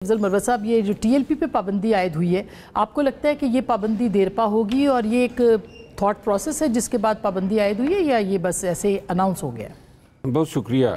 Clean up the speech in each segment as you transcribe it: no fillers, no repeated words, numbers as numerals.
افضل مروت صاحب، یہ جو ٹی ایل پی پہ پابندی عائد ہوئی ہے، آپ کو لگتا ہے کہ یہ پابندی دیرپا ہوگی اور یہ ایک تھاٹ پروسیس ہے جس کے بعد پابندی عائد ہوئی ہے، یا یہ بس ایسے اناؤنس ہو گیا؟ بہت شکریہ۔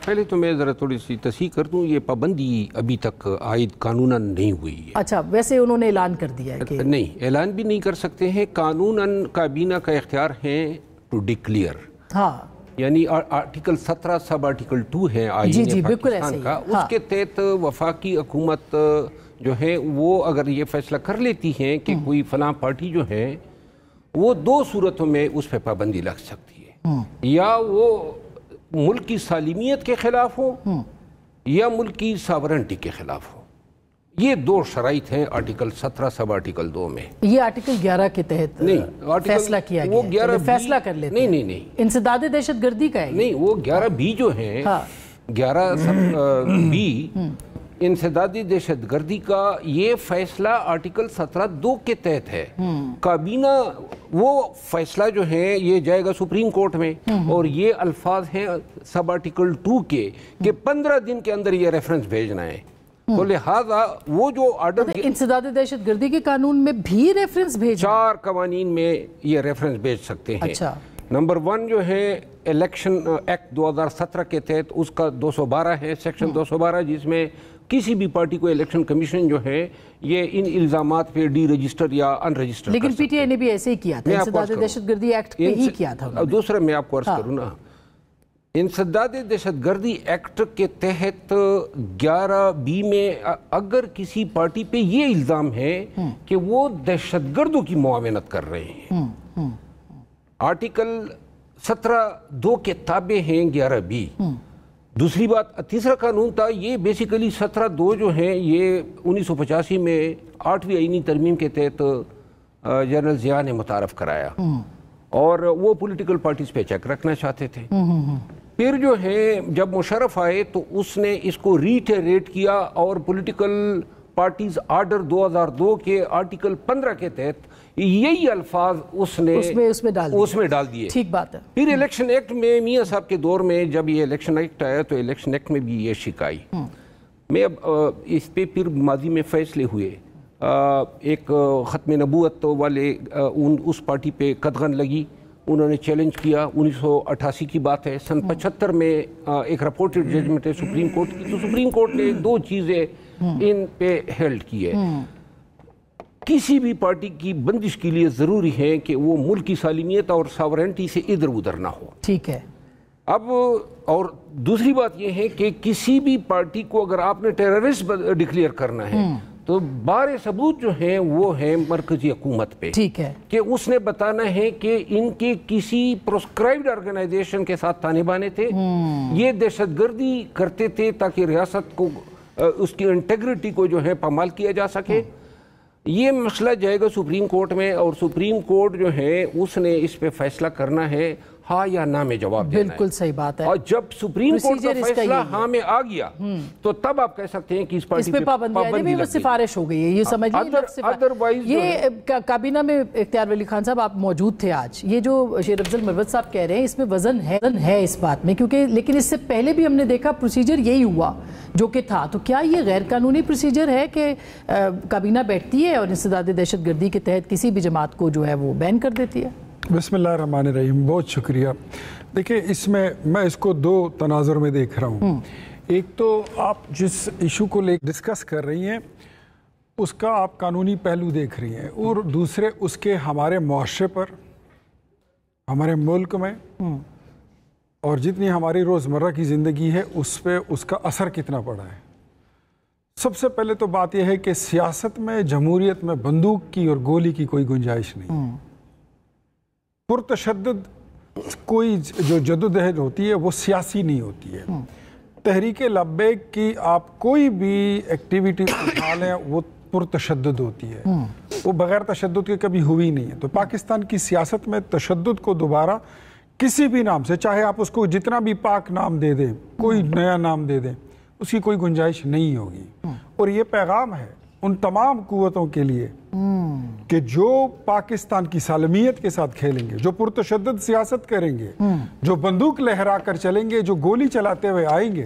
پہلے تو میں ذرا تھوڑی سی تصحیح کر دوں، یہ پابندی ابھی تک عائد قانوناً نہیں ہوئی ہے۔ اچھا، ویسے انہوں نے اعلان کر دیا ہے کہ نہیں، اعلان بھی نہیں کر سکتے ہیں، قانوناً کابینہ کا اختیار ہے ٹو ڈکلیئر، ہاں، یعنی آرٹیکل 17 سب آرٹیکل 2 ہے آئین پاکستان کا، اس کے تحت وفاقی حکومت جو ہے وہ اگر یہ فیصلہ کر لیتی ہے کہ کوئی فلاں پارٹی جو ہے وہ دو صورتوں میں اس پہ پابندی لگ سکتی ہے، یا وہ ملک کی سالمیت کے خلاف ہو یا ملک کی ساورنٹی کے خلاف ہو۔ یہ دو شرائط ہیں آرٹیکل 17 سب آرٹیکل 2 میں۔ یہ آرٹیکل 11 کے تحت فیصلہ کیا گیا ہے، فیصلہ کر لیتے ہیں۔ نہیں، انسداد دہشت گردی کا ہے نہیں، وہ 11 بی جو ہیں، 11 بی انسدادی دہشت گردی کا یہ فیصلہ آرٹیکل 17(2) کے تحت ہے۔ کابینہ وہ فیصلہ جو ہے یہ جائے گا سپریم کورٹ میں، اور یہ الفاظ ہیں سب آرٹیکل 2 کے کہ 15 دن کے اندر یہ ریفرنس بھیجنا ہے۔ تو لہٰذا وہ جو آرڈر انسداد دہشت گردی کے قانون میں بھی ریفرنس بھیج 4 قوانین میں یہ ریفرنس بھیج سکتے ہیں۔ اچھا، نمبر 1 جو ہے الیکشن ایکٹ 2017 کے تحت اس کا 212 ہے، سیکشن 212، جس میں کسی بھی پارٹی کو الیکشن کمیشن جو ہے یہ ان الزامات پہ ڈی رجسٹر یا ان رجسٹر، لیکن پی ٹی آئی نے بھی ایسے ہی کیا تھا، انسداد دہشت گردی ایکٹ پہ ہی کیا تھا۔ دوسرا میں آپ کو عرض کروں نا، انسداد دہشت گردی ایکٹ کے تحت 11 بی میں اگر کسی پارٹی پہ یہ الزام ہے کہ وہ دہشت گردوں کی معاونت کر رہے ہیں، آرٹیکل 17(2) کے تابع ہیں 11 بی۔ دوسری بات، تیسرا قانون تھا یہ بیسیکلی 17(2) جو ہیں یہ 1985 میں 8ویں آئینی ترمیم کے تحت جنرل ضیاء نے متعارف کرایا، اور وہ پولیٹیکل پارٹیز پہ چیک رکھنا چاہتے تھے۔ پھر جو ہے جب مشرف آئے تو اس نے اس کو ریٹریٹ کیا، اور پولیٹیکل پارٹیز آرڈر 2002 کے آرٹیکل 15 کے تحت یہی الفاظ اس میں ڈال دیے۔ ٹھیک بات ہے۔ پھر الیکشن ایکٹ میں میاں صاحب کے دور میں جب یہ الیکشن ایکٹ آیا تو الیکشن ایکٹ میں بھی یہ شکائی میں اب اس پہ پھر ماضی میں فیصلے ہوئے، ایک ختم نبوت والے اس پارٹی پہ قدغن لگی، انہوں نے چیلنج کیا، 1988 کی بات ہے، سن 75 میں ایک رپورٹڈ ججمنٹ ہے سپریم کورٹ کی، تو سپریم کورٹ نے 2 چیزیں ان پہ ہیلڈ کی ہے۔ کسی بھی پارٹی کی بندش کے لیے ضروری ہے کہ وہ ملک کی سالمیت اور ساورنٹی سے ادھر ادھر نہ ہو۔ ٹھیک ہے۔ اب اور دوسری بات یہ ہے کہ کسی بھی پارٹی کو اگر آپ نے ٹیررسٹ ڈکلیئر کرنا ہے تو بار ثبوت جو ہیں وہ ہیں مرکزی حکومت پہ، ٹھیک ہے، کہ اس نے بتانا ہے کہ ان کے کسی پروسکرائبڈ آرگنائزیشن کے ساتھ تانے بانے تھے، یہ دہشت گردی کرتے تھے تاکہ ریاست کو اس کی انٹیگریٹی کو جو ہے پامال کیا جا سکے۔ یہ مسئلہ جائے گا سپریم کورٹ میں، اور سپریم کورٹ جو ہے اس نے اس پہ فیصلہ کرنا ہے ہاں یا نہ میں جواب دینا ہے۔ بالکل صحیح بات ہے، اور جب سپریم کورٹ کا فیصلہ ہاں میں آ گیا تو تب آپ کہہ سکتے ہیں کہ اس پارٹی پہ پابندی وہ سفارش ہو گئی ہے، یہ سمجھیے۔ ادروائز یہ کابینہ میں اختیار ولی خان صاحب آپ موجود تھے آج، یہ جو شیر افضل مروت صاحب کہہ رہے ہیں اس میں وزن ہے اس بات میں، کیونکہ لیکن اس سے پہلے بھی ہم نے دیکھا پروسیجر یہی ہوا جو کہ تھا، تو کیا یہ غیر قانونی پروسیجر ہے کہ کابینہ بیٹھتی ہے اور انسداد دہشت گردی کے تحت کسی بھی جماعت کو جو ہے وہ بین کر دیتی ہے؟ بسم اللہ الرحمن الرحیم، بہت شکریہ۔ دیکھیں، اس میں اس کو 2 تناظر میں دیکھ رہا ہوں۔ ایک تو آپ جس ایشو کو لے ڈسکس کر رہی ہیں اس کا آپ قانونی پہلو دیکھ رہی ہیں، اور دوسرے اس کے ہمارے معاشرے پر، ہمارے ملک میں، اور جتنی ہماری روزمرہ کی زندگی ہے اس پہ اس کا اثر کتنا پڑا ہے۔ سب سے پہلے تو بات یہ ہے کہ سیاست میں، جمہوریت میں بندوق کی اور گولی کی کوئی گنجائش نہیں۔ پرتشدد کوئی جو جدوجہد ہوتی ہے وہ سیاسی نہیں ہوتی ہے۔ تحریک لبیک کی آپ کوئی بھی ایکٹیویٹی اٹھا لیں وہ پرتشدد ہوتی ہے، وہ بغیر تشدد کے کبھی ہوئی نہیں ہے۔ تو پاکستان کی سیاست میں تشدد کو دوبارہ کسی بھی نام سے، چاہے آپ اس کو جتنا بھی پاک نام دے دیں، کوئی نیا نام دے دیں، اس کی کوئی گنجائش نہیں ہوگی۔ اور یہ پیغام ہے ان تمام قوتوں کے لیے کہ جو پاکستان کی سالمیت کے ساتھ کھیلیں گے، جو پرتشدد سیاست کریں گے، جو بندوق لہرا کر چلیں گے، جو گولی چلاتے ہوئے آئیں گے،